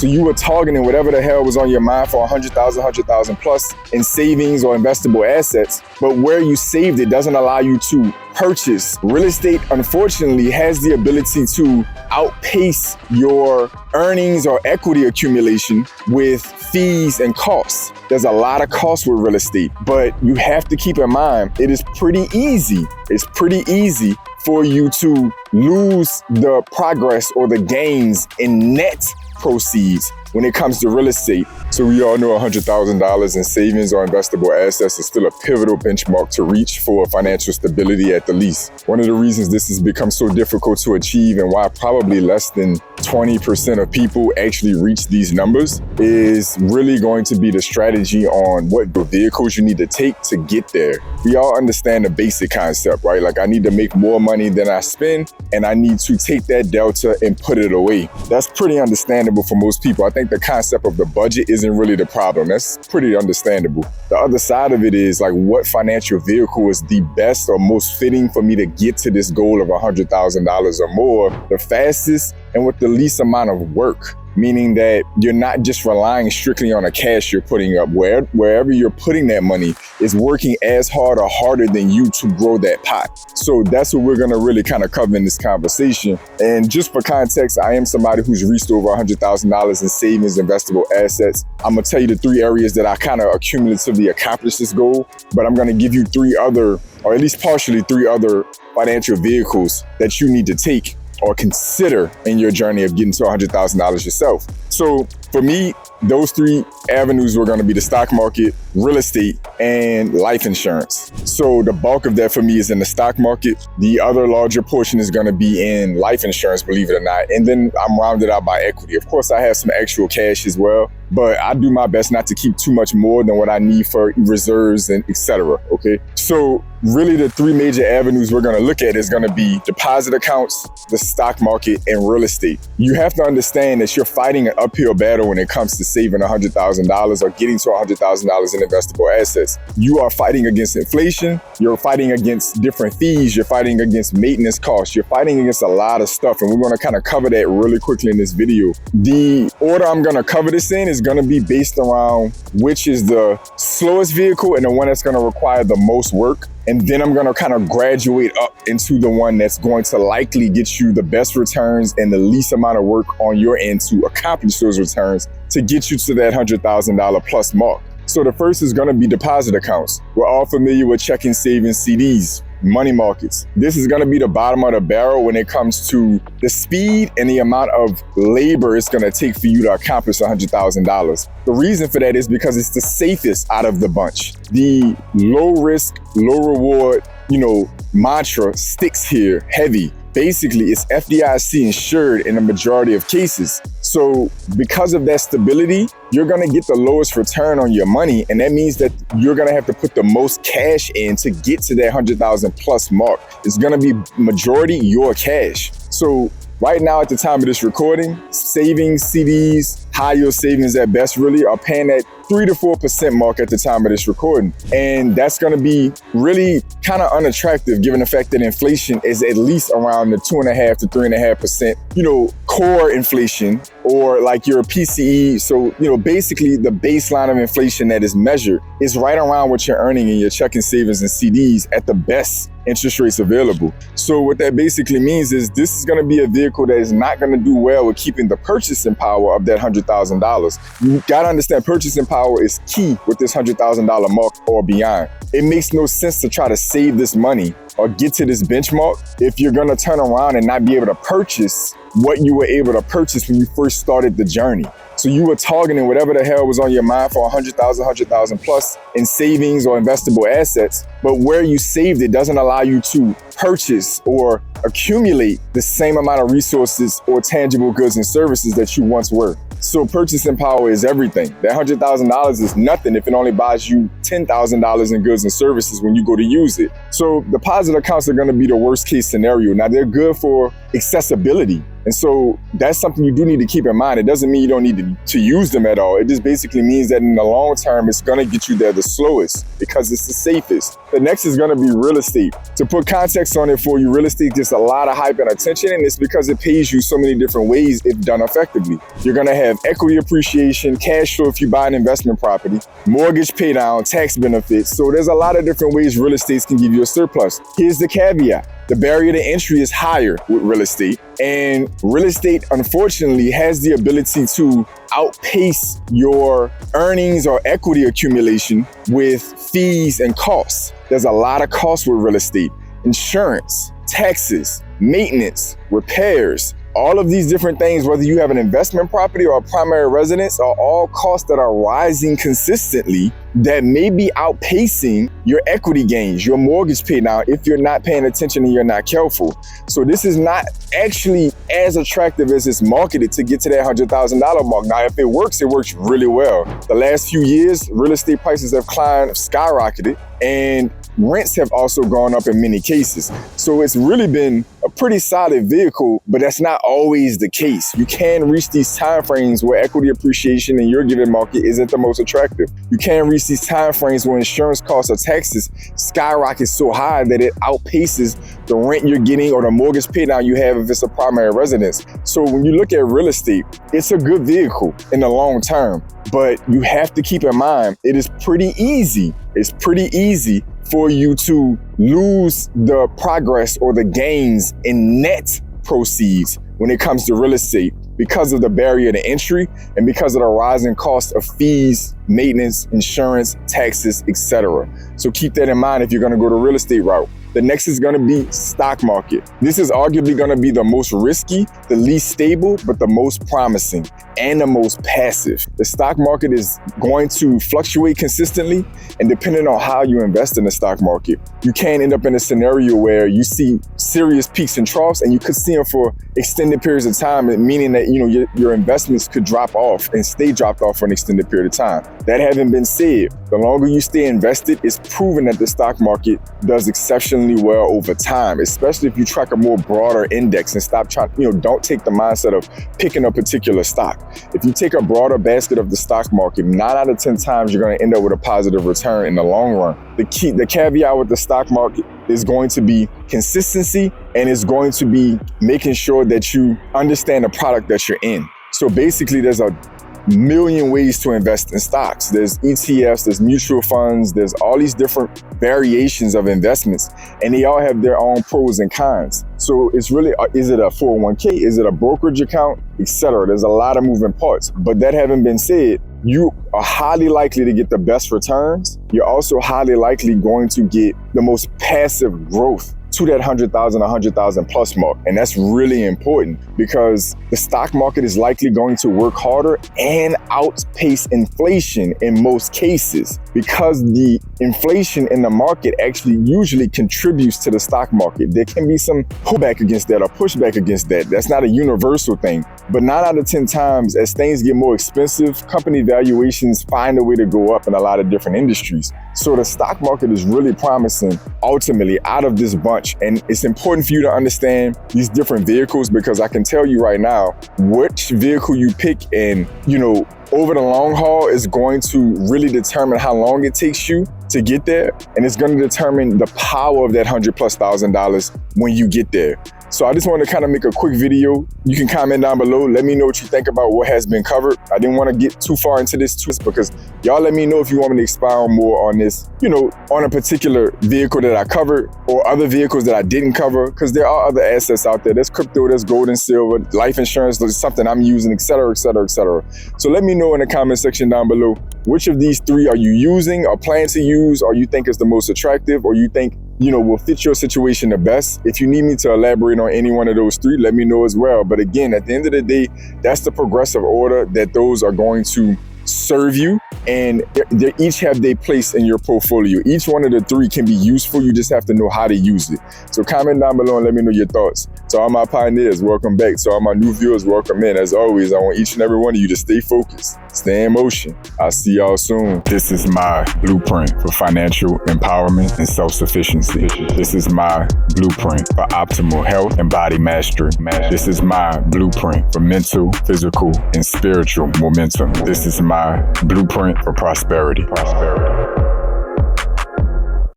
So you were targeting whatever the hell was on your mind for 100,000 plus in savings or investable assets, but where you saved it doesn't allow you to purchase. Real estate, unfortunately, has the ability to outpace your earnings or equity accumulation with fees and costs. There's a lot of costs with real estate, but you have to keep in mind, it is pretty easy. It's pretty easy for you to lose the progress or the gains in net proceeds when it comes to real estate. So we all know $100,000 in savings or investable assets is still a pivotal benchmark to reach for financial stability at the least. One of the reasons this has become so difficult to achieve and why probably less than 20% of people actually reach these numbers is really going to be the strategy on what vehicles you need to take to get there. We all understand the basic concept, right? Like I need to make more money than I spend and I need to take that delta and put it away. That's pretty understandable for most people. I think the concept of the budget isn't really the problem. That's pretty understandable. The other side of it is like what financial vehicle is the best or most fitting for me to get to this goal of $100,000 or more the fastest and with the least amount of work. Meaning that you're not just relying strictly on the cash you're putting up. Wherever you're putting that money is working as hard or harder than you to grow that pot. So that's what we're gonna really kind of cover in this conversation. And just for context, I am somebody who's reached over $100,000 in savings, investable assets. I'm gonna tell you the 3 areas that I kind of accumulatively accomplished this goal, but I'm gonna give you 3 other, or at least partially 3 other financial vehicles that you need to take or consider in your journey of getting to $100,000 yourself. So for me, those 3 avenues were going to be the stock market, real estate, and life insurance. So the bulk of that for me is in the stock market. The other larger portion is going to be in life insurance, believe it or not. And then I'm rounded out by equity. Of course, I have some actual cash as well, but I do my best not to keep too much more than what I need for reserves and etc. Okay. So really the 3 major avenues we're going to look at is going to be deposit accounts, the stock market, and real estate. You have to understand that you're fighting an uphill battle when it comes to saving $100,000 or getting to $100,000 in investable assets. You are fighting against inflation. You're fighting against different fees. You're fighting against maintenance costs. You're fighting against a lot of stuff. And we're going to kind of cover that really quickly in this video. The order I'm going to cover this in is going to be based around which is the slowest vehicle and the one that's going to require the most work. And then I'm going to kind of graduate up into the one that's going to likely get you the best returns and the least amount of work on your end to accomplish those returns to get you to that $100,000 plus mark. So the first is going to be deposit accounts. We're all familiar with checking, savings, CDs, money markets. This is going to be the bottom of the barrel when it comes to the speed and the amount of labor it's going to take for you to accomplish $100,000. The reason for that is because it's the safest out of the bunch. The low risk, low reward, mantra sticks here heavy. Basically, it's FDIC insured in a majority of cases. So because of that stability, you're going to get the lowest return on your money. And that means that you're going to have to put the most cash in to get to that 100,000 plus mark. It's going to be majority your cash. So right now at the time of this recording, savings, CDs, high yield savings at best really are paying that 3 to 4% mark at the time of this recording. And that's going to be really kind of unattractive given the fact that inflation is at least around the 2.5 to 3.5%, core inflation, or like your PCE. So, basically the baseline of inflation that is measured is right around what you're earning in your checking, savings, and CDs at the best interest rates available. So what that basically means is this is going to be a vehicle that is not going to do well with keeping the purchasing power of that $100,000. You got to understand purchasing power is key with this $100,000 mark or beyond. It makes no sense to try to save this money or get to this benchmark if you're going to turn around and not be able to purchase what you were able to purchase when you first started the journey. So you were targeting whatever the hell was on your mind for 100,000 plus in savings or investable assets, but where you saved it doesn't allow you to purchase or accumulate the same amount of resources or tangible goods and services that you once were. So purchasing power is everything. That $100,000 is nothing if it only buys you $10,000 in goods and services when you go to use it. So deposit accounts are going to be the worst case scenario. Now they're good for accessibility. And so that's something you do need to keep in mind. It doesn't mean you don't need to use them at all. It just basically means that in the long term, it's gonna get you there the slowest because it's the safest. The next is gonna be real estate. To put context on it for you, real estate gets a lot of hype and attention, and it's because it pays you so many different ways if done effectively. You're gonna have equity appreciation, cash flow if you buy an investment property, mortgage pay down, tax benefits. So there's a lot of different ways real estate can give you a surplus. Here's the caveat. The barrier to entry is higher with real estate, and real estate, unfortunately, has the ability to outpace your earnings or equity accumulation with fees and costs. There's a lot of costs with real estate: insurance, taxes, maintenance, repairs. All of these different things, whether you have an investment property or a primary residence, are all costs that are rising consistently that may be outpacing your equity gains, your mortgage pay down, if you're not paying attention and you're not careful. So this is not actually as attractive as it's marketed to get to that $100,000 mark. Now, if it works really well. The last few years, real estate prices have skyrocketed, and rents have also gone up in many cases. So it's really been a pretty solid vehicle, but that's not always the case. You can reach these timeframes where equity appreciation in your given market isn't the most attractive. You can reach these timeframes where insurance costs or taxes skyrocket so high that it outpaces the rent you're getting or the mortgage pay down you have if it's a primary residence. So when you look at real estate, it's a good vehicle in the long term, but you have to keep in mind it is pretty easy. It's pretty easy for you to lose the progress or the gains in net proceeds when it comes to real estate because of the barrier to entry and because of the rising cost of fees, maintenance, insurance, taxes, etc. So keep that in mind if you're going to go the real estate route. The next is going to be stock market. This is arguably going to be the most risky, the least stable, but the most promising and the most passive. The stock market is going to fluctuate consistently, and depending on how you invest in the stock market, you can end up in a scenario where you see serious peaks and troughs, and you could see them for extended periods of time, meaning that your investments could drop off and stay dropped off for an extended period of time. That having been said, the longer you stay invested, it's proven that the stock market does exceptionally well over time, especially if you track a more broader index and stop trying, don't take the mindset of picking a particular stock. If you take a broader basket of the stock market, 9 out of 10 times you're going to end up with a positive return in the long run. The caveat with the stock market is going to be consistency, and it's going to be making sure that you understand the product that you're in. So basically, there's a million ways to invest in stocks. There's ETFs, there's mutual funds, there's all these different variations of investments, and they all have their own pros and cons. So it's really, is it a 401k? Is it a brokerage account, etc.? There's a lot of moving parts. But that having been said, you are highly likely to get the best returns. You're also highly likely going to get the most passive growth to that 100,000 plus mark. And that's really important because the stock market is likely going to work harder and outpace inflation in most cases, because the inflation in the market actually usually contributes to the stock market. There can be some pullback against that or pushback against that. That's not a universal thing. But 9 out of 10 times, as things get more expensive, company valuations find a way to go up in a lot of different industries. So the stock market is really promising ultimately out of this bunch. And it's important for you to understand these different vehicles, because I can tell you right now, which vehicle you pick and, over the long haul is going to really determine how long it takes you to get there. And it's going to determine the power of that $100,000+ when you get there. So I just want to kind of make a quick video. You can comment down below. Let me know what you think about what has been covered. I didn't want to get too far into this too, because y'all let me know if you want me to expound more on this, on a particular vehicle that I covered or other vehicles that I didn't cover, because there are other assets out there. There's crypto, there's gold and silver, life insurance, there's something I'm using, etc., etc., etc. So let me know in the comment section down below, which of these 3 are you using or plan to use, or you think is the most attractive, or you think will fit your situation the best. If you need me to elaborate on any one of those 3, let me know as well. But again, at the end of the day, that's the progressive order that those are going to serve you, and they each have their place in your portfolio. Each one of the 3 can be useful. You just have to know how to use it. So comment down below and let me know your thoughts. To all my pioneers, welcome back. To all my new viewers, welcome in. As always, I want each and every one of you to stay focused, stay in motion. I'll see y'all soon. This is my blueprint for financial empowerment and self-sufficiency. This is my blueprint for optimal health and body mastery. This is my blueprint for mental, physical, and spiritual momentum. This is my blueprint for prosperity.